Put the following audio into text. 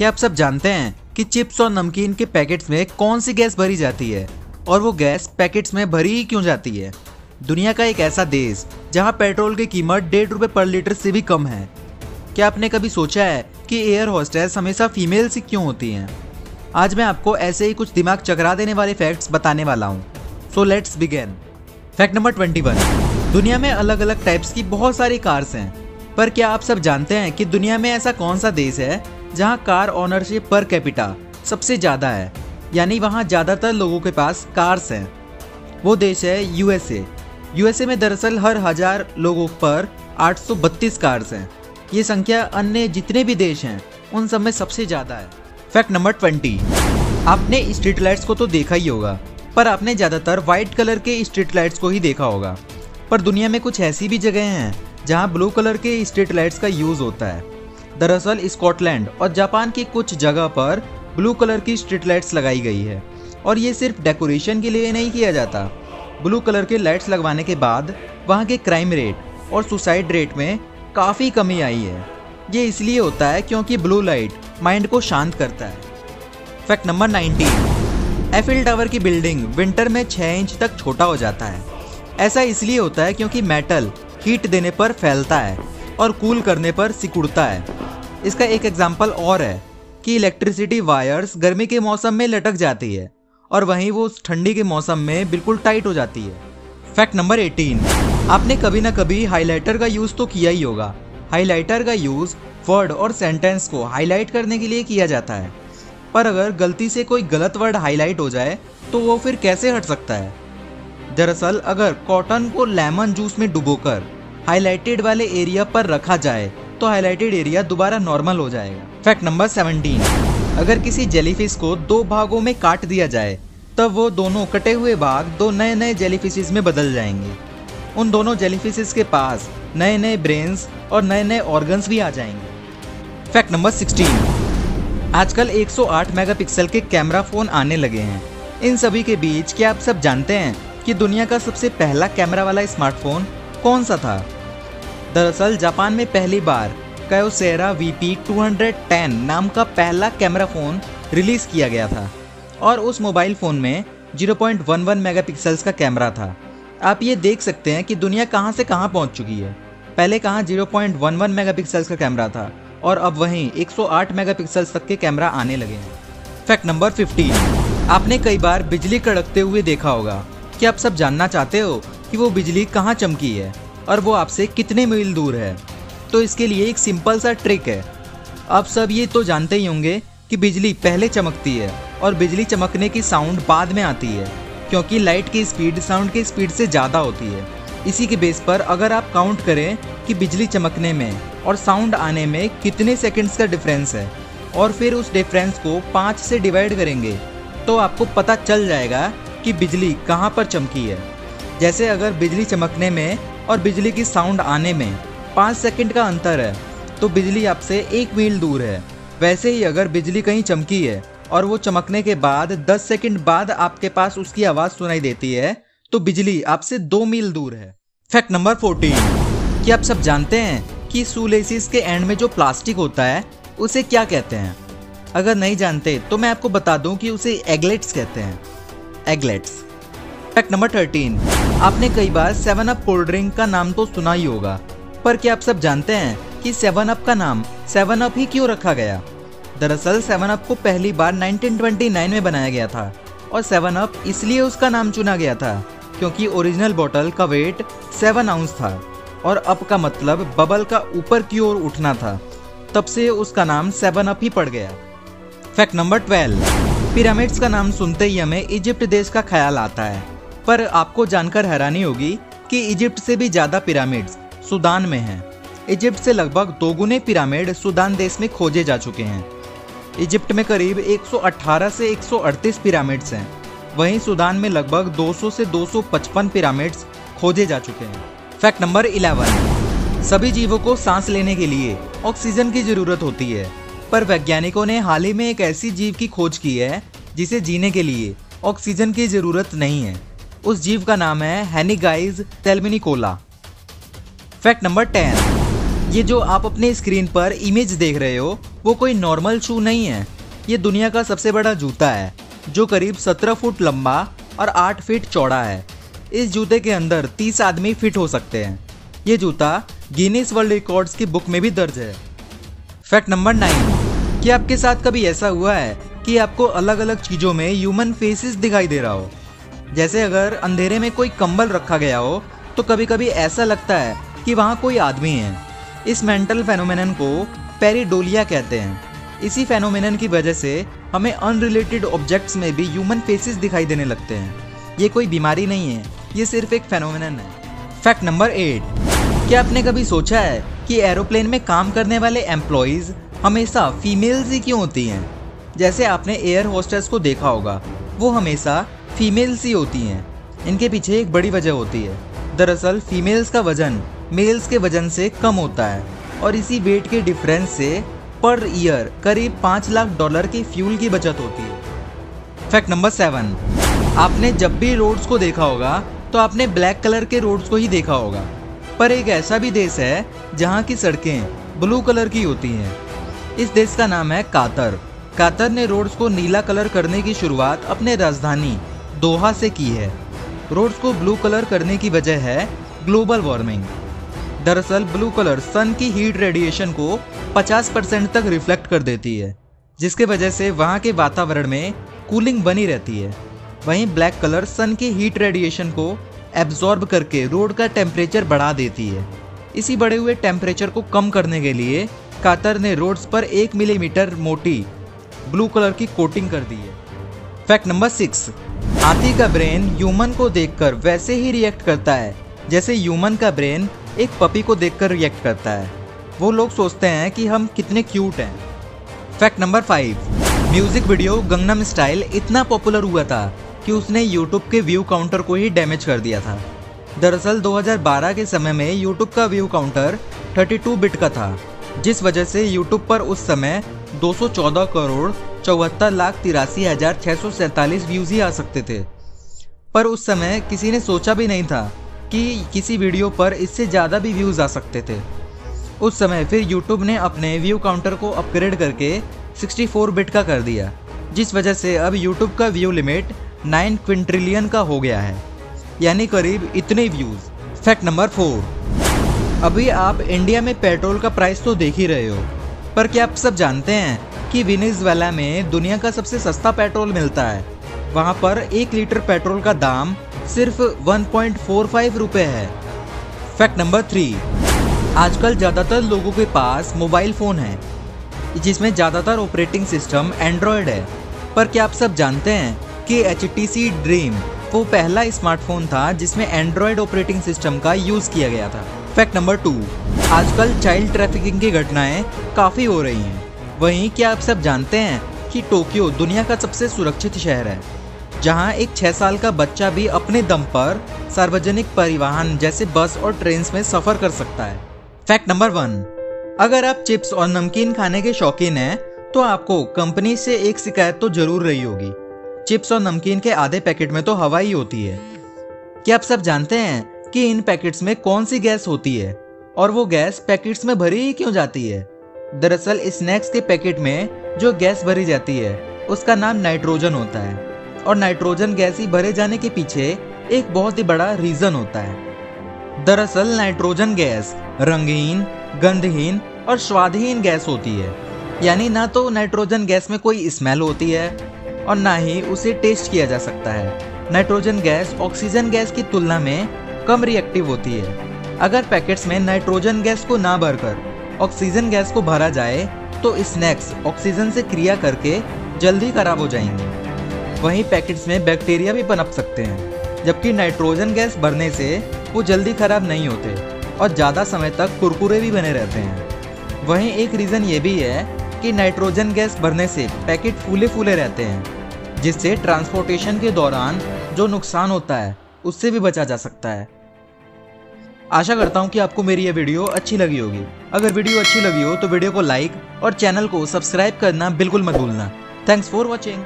क्या आप सब जानते हैं कि चिप्स और नमकीन के पैकेट्स में कौन सी गैस भरी जाती है और वो गैस पैकेट्स में भरी ही क्यों जाती है? दुनिया का एक ऐसा देश जहां पेट्रोल की कीमत 1.5 रुपए पर लीटर से भी कम है। क्या आपने कभी सोचा है कि एयर होस्टेस हमेशा फीमेल्स ही क्यों होती हैं? आज मैं आपको ऐसे ही कुछ दिमाग चकरा देने वाले फैक्ट्स बताने वाला हूँ। So let's begin. Fact number 21। दुनिया में अलग अलग टाइप्स की बहुत सारी कार्स हैं, पर क्या आप सब जानते हैं कि दुनिया में ऐसा कौन सा देश है जहां कार ओनरशिप पर कैपिटा सबसे ज़्यादा है, यानी वहां ज़्यादातर लोगों के पास कार्स हैं? वो देश है यूएसए। यूएसए में दरअसल हर 1000 लोगों पर 832 कार्स हैं। ये संख्या अन्य जितने भी देश हैं उन सब में सबसे ज़्यादा है। Fact number 20। आपने स्ट्रीट लाइट्स को तो देखा ही होगा, पर आपने ज़्यादातर वाइट कलर के स्ट्रीट लाइट्स को ही देखा होगा। पर दुनिया में कुछ ऐसी भी जगह हैं जहां ब्लू कलर के स्ट्रीट लाइट्स का यूज़ होता है। दरअसल स्कॉटलैंड और जापान की कुछ जगह पर ब्लू कलर की स्ट्रीट लाइट्स लगाई गई है, और ये सिर्फ डेकोरेशन के लिए नहीं किया जाता। ब्लू कलर के लाइट्स लगवाने के बाद वहाँ के क्राइम रेट और सुसाइड रेट में काफ़ी कमी आई है। ये इसलिए होता है क्योंकि ब्लू लाइट माइंड को शांत करता है। Fact number 19। एफिल टावर की बिल्डिंग विंटर में 6 इंच तक छोटा हो जाता है। ऐसा इसलिए होता है क्योंकि मेटल हीट देने पर फैलता है और कूल करने पर सिकुड़ता है। इसका एक एग्जाम्पल और है कि इलेक्ट्रिसिटी वायर्स गर्मी के मौसम में लटक जाती है और वहीं वो ठंडी के मौसम में बिल्कुल टाइट हो जाती है। Fact number 18। आपने कभी ना कभी हाइलाइटर का यूज़ तो किया ही होगा। हाइलाइटर का यूज़ वर्ड और सेंटेंस को हाईलाइट करने के लिए किया जाता है, पर अगर गलती से कोई गलत वर्ड हाईलाइट हो जाए तो वो फिर कैसे हट सकता है? दरअसल अगर कॉटन को लेमन जूस में डुबोकर हाईलाइटेड वाले एरिया पर रखा जाए तो हाईलाइटेड एरिया दोबारा नॉर्मल हो जाएगा। Fact number 17। अगर किसी जेलीफिश को 2 भागों में काट दिया जाए तब वो दोनों कटे हुए भाग 2 नए नए जेलीफिशेस में बदल जाएंगे। उन दोनों जेलीफिशेस के पास नए नए ब्रेन्स और नए नए ऑर्गन्स भी आ जाएंगे। Fact number 16। आजकल 108 मेगापिक्सल के कैमरा फोन आने लगे हैं। इन सभी के बीच क्या आप सब जानते हैं कि दुनिया का सबसे पहला कैमरा वाला स्मार्टफोन कौन सा था? दरअसल जापान में पहली बार कायोसेरा VP210 नाम का पहला कैमरा फ़ोन रिलीज़ किया गया था, और उस मोबाइल फ़ोन में 0.11 मेगापिक्सल्स का कैमरा था। आप ये देख सकते हैं कि दुनिया कहाँ से कहाँ पहुँच चुकी है। पहले कहाँ 0.11 मेगापिक्सल्स का कैमरा था और अब वहीं 108 मेगापिक्सल्स तक के कैमरा आने लगे हैं। Fact number 15। आपने कई बार बिजली कड़कते हुए देखा होगा। क्या आप सब जानना चाहते हो कि वो बिजली कहाँ चमकी है और वो आपसे कितने मील दूर है? तो इसके लिए एक सिंपल सा ट्रिक है। आप सब ये तो जानते ही होंगे कि बिजली पहले चमकती है और बिजली चमकने की साउंड बाद में आती है, क्योंकि लाइट की स्पीड साउंड की स्पीड से ज़्यादा होती है। इसी के बेस पर अगर आप काउंट करें कि बिजली चमकने में और साउंड आने में कितने सेकेंड्स का डिफरेंस है और फिर उस डिफरेंस को 5 से डिवाइड करेंगे तो आपको पता चल जाएगा कि बिजली कहाँ पर चमकी है। जैसे अगर बिजली चमकने में और बिजली की साउंड आने में 5 सेकंड का अंतर है तो बिजली आपसे 1 मील दूर है। वैसे ही अगर बिजली कहीं चमकी है और वो चमकने के बाद 10 सेकंड बाद आपके पास उसकी आवाज़ सुनाई देती है तो बिजली आपसे 2 मील दूर है। Fact number 14। क्या आप सब जानते हैं कि शूलेसिस के एंड में जो प्लास्टिक होता है उसे क्या कहते हैं? अगर नहीं जानते तो मैं आपको बता दूं कि उसे एगलेट्स कहते हैं। एगलेट्स। Fact number 13। आपने कई बार 7 अप कोल्ड ड्रिंक का नाम तो सुना ही होगा, पर क्या आप सब जानते हैं कि 7 अप का नाम 7 अप ही क्यों रखा गया? दरअसल 7 अप को पहली बार 1929 में बनाया गया था, और 7 अप इसलिए उसका नाम चुना गया था क्योंकि ओरिजिनल बोतल का वेट 7 आउंस था और अप का मतलब बबल का ऊपर की ओर उठना था। तब से उसका नाम 7 अप ही पड़ गया। Fact number 12। पिरामिड्स का नाम सुनते ही हमें इजिप्ट देश का ख्याल आता है, पर आपको जानकर हैरानी होगी कि इजिप्ट से भी ज़्यादा पिरामिड्स सूडान में हैं। इजिप्ट से लगभग 2 गुने पिरामिड सूडान देश में खोजे जा चुके हैं। इजिप्ट में करीब 118 से 138 पिरामिड्स हैं, वहीं सूडान में लगभग 200 से 255 पिरामिड्स खोजे जा चुके हैं। Fact number 11। सभी जीवों को सांस लेने के लिए ऑक्सीजन की ज़रूरत होती है, पर वैज्ञानिकों ने हाल ही में एक ऐसी जीव की खोज की है जिसे जीने के लिए ऑक्सीजन की ज़रूरत नहीं है। उस जीव का नाम है हेनिगाइज सेल्मिनिकोला। Fact number 10। ये जो आप अपने स्क्रीन पर इमेज देख रहे हो वो कोई नॉर्मल शू नहीं है। ये दुनिया का सबसे बड़ा जूता है जो करीब 17 फुट लंबा और 8 फीट चौड़ा है। इस जूते के अंदर 30 आदमी फिट हो सकते हैं। ये जूता गिनीज वर्ल्ड रिकॉर्ड्स की बुक में भी दर्ज है। फैक्ट नंबर 9, कि आपके साथ कभी ऐसा हुआ है कि आपको अलग अलग चीज़ों में ह्यूमन फेसेस दिखाई दे रहा हो। जैसे अगर अंधेरे में कोई कंबल रखा गया हो तो कभी कभी ऐसा लगता है कि वहाँ कोई आदमी है। इस मेंटल फेनोमेनन को पेरिडोलिया कहते हैं। इसी फेनोमेनन की वजह से हमें अनरिलेटेड ऑब्जेक्ट्स में भी ह्यूमन फेसेस दिखाई देने लगते हैं। ये कोई बीमारी नहीं है, ये सिर्फ एक फेनोमेनन है। फैक्ट नंबर 8, क्या आपने कभी सोचा है कि एरोप्लेन में काम करने वाले एम्प्लॉयज़ हमेशा फीमेल्स ही क्यों होती हैं? जैसे आपने एयर होस्टेस को देखा होगा, वो हमेशा फीमेल्स ही होती हैं। इनके पीछे एक बड़ी वजह होती है। दरअसल फीमेल्स का वजन मेल्स के वजन से कम होता है और इसी वेट के डिफरेंस से पर ईयर करीब $5 लाख की फ्यूल की बचत होती है। फैक्ट नंबर 7, आपने जब भी रोड्स को देखा होगा तो आपने ब्लैक कलर के रोड्स को ही देखा होगा, पर एक ऐसा भी देश है जहाँ की सड़कें ब्लू कलर की होती हैं। इस देश का नाम है कातर। कातर ने रोड्स को नीला कलर करने की शुरुआत अपने राजधानी दोहा से की है। रोड्स को ब्लू कलर करने की वजह है ग्लोबल वार्मिंग। दरअसल ब्लू कलर सन की हीट रेडिएशन को 50% तक रिफ्लेक्ट कर देती है, जिसके वजह से वहाँ के वातावरण में कूलिंग बनी रहती है। वहीं ब्लैक कलर सन की हीट रेडिएशन को एब्जॉर्ब करके रोड का टेम्परेचर बढ़ा देती है। इसी बढ़े हुए टेम्परेचर को कम करने के लिए कातर ने रोड्स पर 1 मिलीमीटर मोटी ब्लू कलर की कोटिंग कर दी है। फैक्ट नंबर 6, हाथी का ब्रेन ह्यूमन को देखकर वैसे ही रिएक्ट करता है जैसे ह्यूमन का ब्रेन एक पपी को देखकर रिएक्ट करता है। वो लोग सोचते हैं कि हम कितने क्यूट हैं। Fact number 5, music video Gangnam style इतना पॉपुलर हुआ था कि उसने यूट्यूब के व्यू काउंटर को ही डैमेज कर दिया था। दरअसल 2012 के समय में यूट्यूब का व्यू काउंटर 32 बिट का था, जिस वजह से यूट्यूब पर उस समय 214,74,83,647 व्यूज ही आ सकते थे। पर उस समय किसी ने सोचा भी नहीं था कि किसी वीडियो पर इससे ज़्यादा भी व्यूज आ सकते थे। उस समय फिर यूट्यूब ने अपने व्यू काउंटर को अपग्रेड करके 64 बिट का कर दिया, जिस वजह से अब यूट्यूब का व्यू लिमिट 9 क्विंट्रिलियन का हो गया है, यानी करीब इतने व्यूज। फैक्ट नंबर 4, अभी आप इंडिया में पेट्रोल का प्राइस तो देख ही रहे हो, पर क्या आप सब जानते हैं कि वेनेजुएला में दुनिया का सबसे सस्ता पेट्रोल मिलता है। वहाँ पर 1 लीटर पेट्रोल का दाम सिर्फ 1.45 रुपये है। फैक्ट नंबर 3, आजकल ज़्यादातर लोगों के पास मोबाइल फ़ोन है जिसमें ज़्यादातर ऑपरेटिंग सिस्टम एंड्रॉयड है। पर क्या आप सब जानते हैं कि HTC ड्रीम वो पहला स्मार्टफोन था जिसमें एंड्रॉयड ऑपरेटिंग सिस्टम का यूज़ किया गया था। फैक्ट नंबर 2, आजकल चाइल्ड ट्रैफिकिंग की घटनाएं काफ़ी हो रही हैं। वहीं क्या आप सब जानते हैं कि टोक्यो दुनिया का सबसे सुरक्षित शहर है, जहां एक 6 साल का बच्चा भी अपने दम पर सार्वजनिक परिवहन जैसे बस और ट्रेन में सफ़र कर सकता है। फैक्ट नंबर 1, अगर आप चिप्स और नमकीन खाने के शौकीन हैं तो आपको कंपनी से एक शिकायत तो जरूर रही होगी। चिप्स और नमकीन के आधे पैकेट में तो हवा ही होती है। क्या आप सब जानते हैं कि इन पैकेट्स में कौन सी गैस होती है और वो गैस पैकेट्स में भरी ही क्यों जाती है? दरअसल स्नैक्स के पैकेट में जो गैस भरी जाती है उसका नाम नाइट्रोजन होता है, और नाइट्रोजन गैस ही भरे जाने के पीछे एक बहुत ही बड़ा रीजन होता है। दरअसल नाइट्रोजन गैस रंगहीन, गंधहीन और स्वादहीन गैस होती है, यानी ना तो नाइट्रोजन गैस में कोई स्मेल होती है और ना ही उसे टेस्ट किया जा सकता है। नाइट्रोजन गैस ऑक्सीजन गैस की तुलना में कम रिएक्टिव होती है। अगर पैकेट्स में नाइट्रोजन गैस को ना भरकर ऑक्सीजन गैस को भरा जाए तो स्नैक्स ऑक्सीजन से क्रिया करके जल्दी खराब हो जाएंगे। वहीं पैकेट्स में बैक्टीरिया भी पनप सकते हैं, जबकि नाइट्रोजन गैस भरने से वो जल्दी खराब नहीं होते और ज़्यादा समय तक कुरकुरे भी बने रहते हैं। वहीं एक रीज़न ये भी है कि नाइट्रोजन गैस भरने से पैकेट फूले फूले रहते हैं, जिससे ट्रांसपोर्टेशन के दौरान जो नुकसान होता है उससे भी बचा जा सकता है। आशा करता हूँ कि आपको मेरी यह वीडियो अच्छी लगी होगी। अगर वीडियो अच्छी लगी हो तो वीडियो को लाइक और चैनल को सब्सक्राइब करना बिल्कुल मत भूलना। Thanks for watching.